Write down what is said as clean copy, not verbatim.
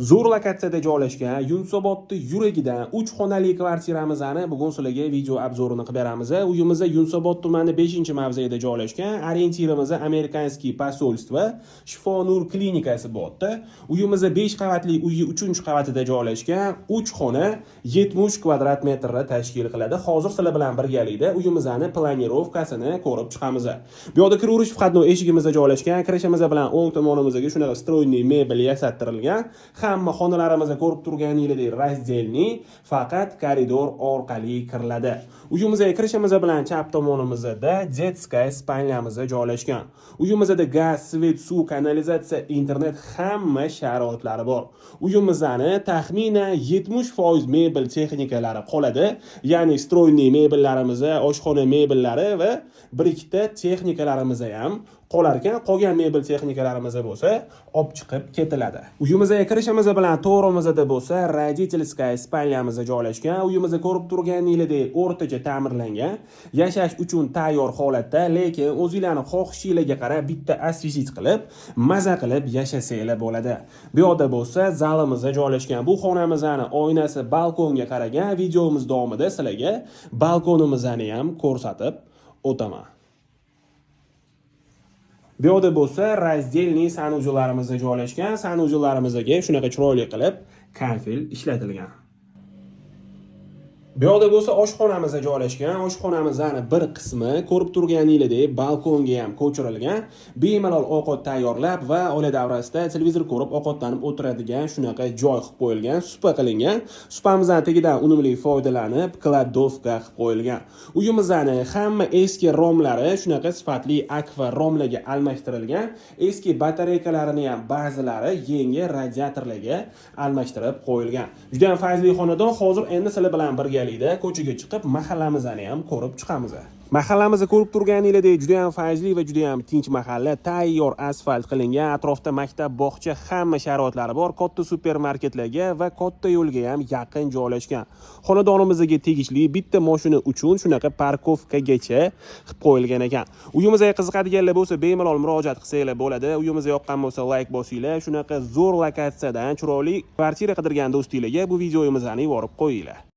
Zo'r lokatsiyada joylashgan Yunusobodning yuragidan 3 xonali kvartiramizni bugun sizlarga video obzorini qilib beramiz. Uyimiz Yunusobod tumani 5-mavzeida joylashgan. Orientirimiz Amerikanskiy posolstvo, Shifonur klinikasi bo'ldi. Uyimiz 5 qavatli uyi 3-qavatida joylashgan. 3 xona 70 kvadrat metrni tashkil qiladi. Hozir sizlar bilan birgalikda uyimizni planirovkasini ko'rib chiqamiz. Bu yerda kiraverish vhodno eshigimizda joylashgan. Kirishimiz bilan o'ng tomonimizga shunaqa stroyniy mebel yasattirilgan. Hamma xonalarimizni ko'rib turganingizdek razdelniy, faqat koridor orqali kiriladi. Uyimizga kirishimiz bilan chap tomonimizda детская spalnyamiz joylashgan. Uyimizda gaz, svet, suv, kanalizatsiya, internet hamma sharoitlari bor. Uyimizni taxminan 70% mebel texnikalari qoladi. Ya'ni stroyniy mebellarimiz, oshxona mebellari va bir-ikkita texnikalarimiz ham qolar ekan. Qolgan mebel texnikalarimiz bo'lsa olib chiqib ketiladi. Uyimizga kirishimiz bilan to'g'rimizda bo'lsa родительская spalnyamiz joylashgan. Uyimizni ko'rib turganingizdek o'rtacha ta'mirlangan, yashash uchun tayyor holatda, lekin o'zingizlarning xohishingizga qarab bitta asvisit qilib, maza qilib yashasanglar bo'ladi. Bu yerda bo'lsa zalimiz joylashgan. Bu xonamizning oynasi balkonga qaragan. Videomiz davomida sizlarga balkonimizni ham ko'rsatib o'taman. Bu yerda bo'lsa razdelniy sanujellarimiz joylashgan. Sanujellarimizga shunaqa chiroyli qilib konfil ishlatilgan. Bu yerda bo'lsa oshxonamiz joylashgan. Oshxonamizning bir qismi ko'rib turganingizdek balkonga ham ko'chirilgan. Bemalol ovqat tayyorlab va oila davrasida televizor ko'rib ovqatlanib o'tiradigan shunaqa joy qilib qo'yilgan, supa qilingan. Supamizning tagidan unumli foydalanib, kladovka qilib qo'yilgan. Uyimizning hamma eski romlari shunaqa sifatli akva romlarga almashtirilgan. Eski batareykalarni ham ba'zilari yangi radiatorlarga almashtirib qo'yilgan. Juda ham fayzli xonadon. Hozir endi sizlar bilan birga ko'chaga chiqib mahallamizni ham ko'rib chiqamiz. Mahallamizni ko'rib turganingizdek juda ham fayzli va juda ham tinch mahalla, tayyor asfalt qilingan, atrofda maktab, bog'cha, hamma sharoitlari bor, katta supermarketlarga va katta yo'lga ham yaqin joylashgan. Xonadonimizga tegishli bitta mashina uchun shunaqa parkovkagacha qilib qo'yilgan ekan. Uyimizga qiziqadiganlar bo'lsa, bemalol murojaat qilsanglar bo'ladi. Uyimizga yoqqan bo'lsa, like bosinglar. Shunaqa zo'r lokatsiyadan chiroyli kvartira qidirgan do'stinglarga bu videomizni yuborib qo'yinglar.